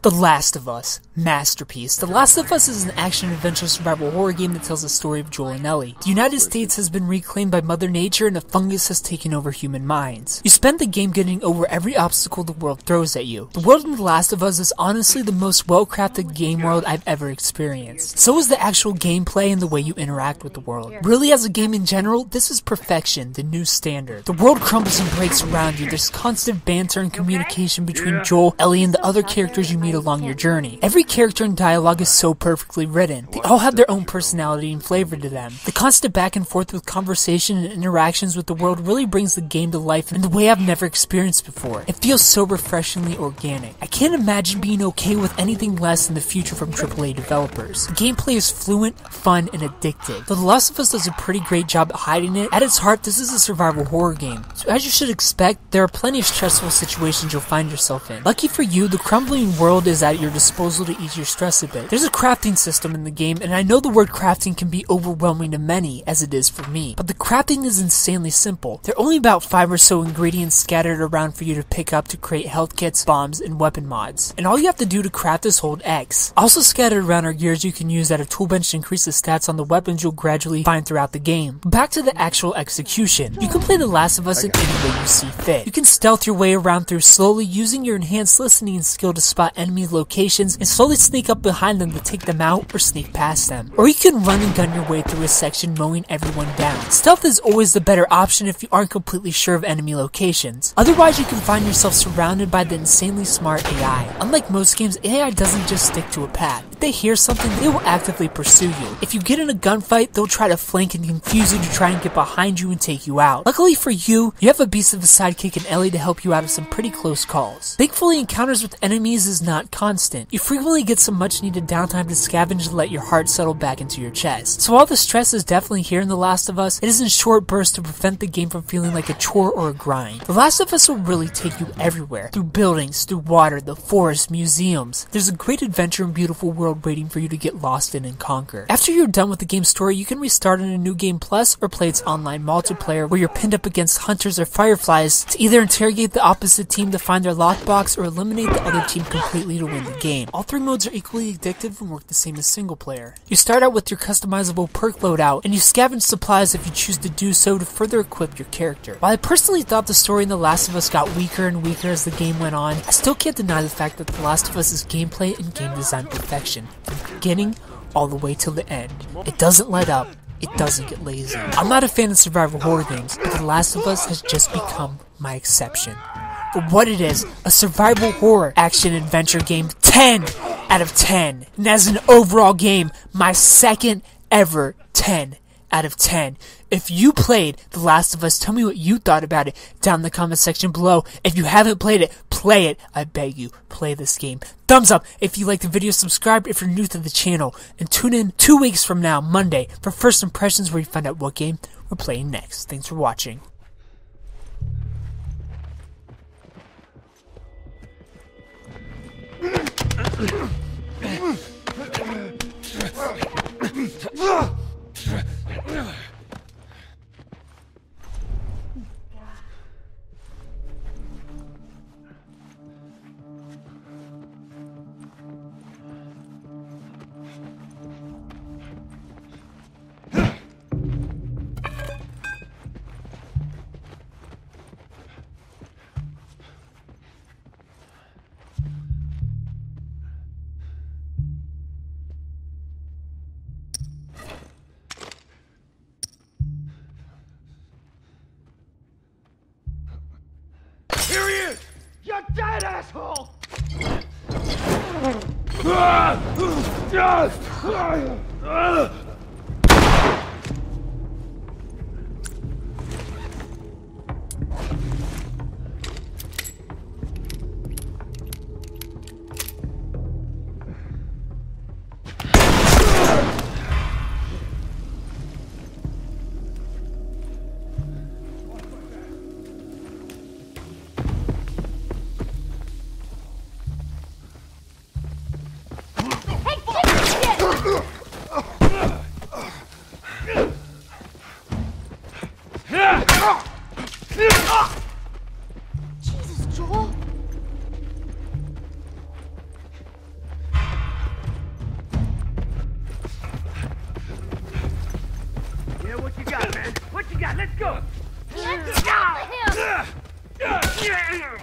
The Last of Us. Masterpiece. The Last of Us is an action-adventure survival horror game that tells the story of Joel and Ellie. The United States has been reclaimed by Mother Nature and a fungus has taken over human minds. You spend the game getting over every obstacle the world throws at you. The world in The Last of Us is honestly the most well-crafted game world I've ever experienced. So is the actual gameplay and the way you interact with the world. Really, as a game in general, this is perfection, the new standard. The world crumbles and breaks around you. There's constant banter and communication between Joel, Ellie, and the other characters you meet along your journey. Every character and dialogue is so perfectly written. They all have their own personality and flavor to them. The constant back and forth with conversation and interactions with the world really brings the game to life in the way I've never experienced before. It feels so refreshingly organic. I can't imagine being okay with anything less in the future from AAA developers. The gameplay is fluent, fun, and addictive. Though The Last of Us does a pretty great job at hiding it, at its heart this is a survival horror game. So as you should expect, there are plenty of stressful situations you'll find yourself in. Lucky for you, the crumbling world is at your disposal to ease your stress a bit. There's a crafting system in the game, and I know the word crafting can be overwhelming to many, as it is for me. But the crafting is insanely simple. There are only about 5 or so ingredients scattered around for you to pick up to create health kits, bombs, and weapon mods. And all you have to do to craft is hold X. Also scattered around are gears you can use at a tool bench to increase the stats on the weapons you'll gradually find throughout the game. Back to the actual execution. You can play The Last of Us in any way you see fit. You can stealth your way around through slowly using your enhanced listening skill to spot enemy locations and slowly sneak up behind them to take them out or sneak past them. Or you can run and gun your way through a section mowing everyone down. Stealth is always the better option if you aren't completely sure of enemy locations. Otherwise, you can find yourself surrounded by the insanely smart AI. Unlike most games, AI doesn't just stick to a path. If they hear something, they will actively pursue you. If you get in a gunfight, they'll try to flank and confuse you to try and get behind you and take you out. Luckily for you, you have a beast of a sidekick in Ellie to help you out of some pretty close calls. Thankfully, encounters with enemies is not constant. You frequently get some much needed downtime to scavenge to let your heart settle back into your chest. So while the stress is definitely here in The Last of Us, it is in short bursts to prevent the game from feeling like a chore or a grind. The Last of Us will really take you everywhere. Through buildings, through water, the forest, museums. There's a great adventure and beautiful world waiting for you to get lost in and conquer. After you're done with the game's story, you can restart in a New Game Plus or play its online multiplayer where you're pinned up against hunters or fireflies to either interrogate the opposite team to find their lockbox or eliminate the other team completely to win the game. All 3 modes are equally addictive and work the same as single player. You start out with your customizable perk loadout and you scavenge supplies if you choose to do so to further equip your character. While I personally thought the story in The Last of Us got weaker and weaker as the game went on, I still can't deny the fact that The Last of Us is gameplay and game design perfection, from the beginning all the way till the end. It doesn't let up. It doesn't get lazy. I'm not a fan of survival horror games, but The Last of Us has just become my exception. For what it is, a survival horror action adventure game, 10 out of 10. And as an overall game, my second ever 10 out of 10. If you played The Last of Us, tell me what you thought about it down in the comment section below. If you haven't played it, play it. I beg you, play this game. Thumbs up if you liked the video, subscribe if you're new to the channel, and tune in 2 weeks from now, Monday, for First Impressions where you find out what game we're playing next. Thanks for watching. Here he is! You're dead, asshole! Hey, shit! on, man. What you got? Let's go. Let's go for him.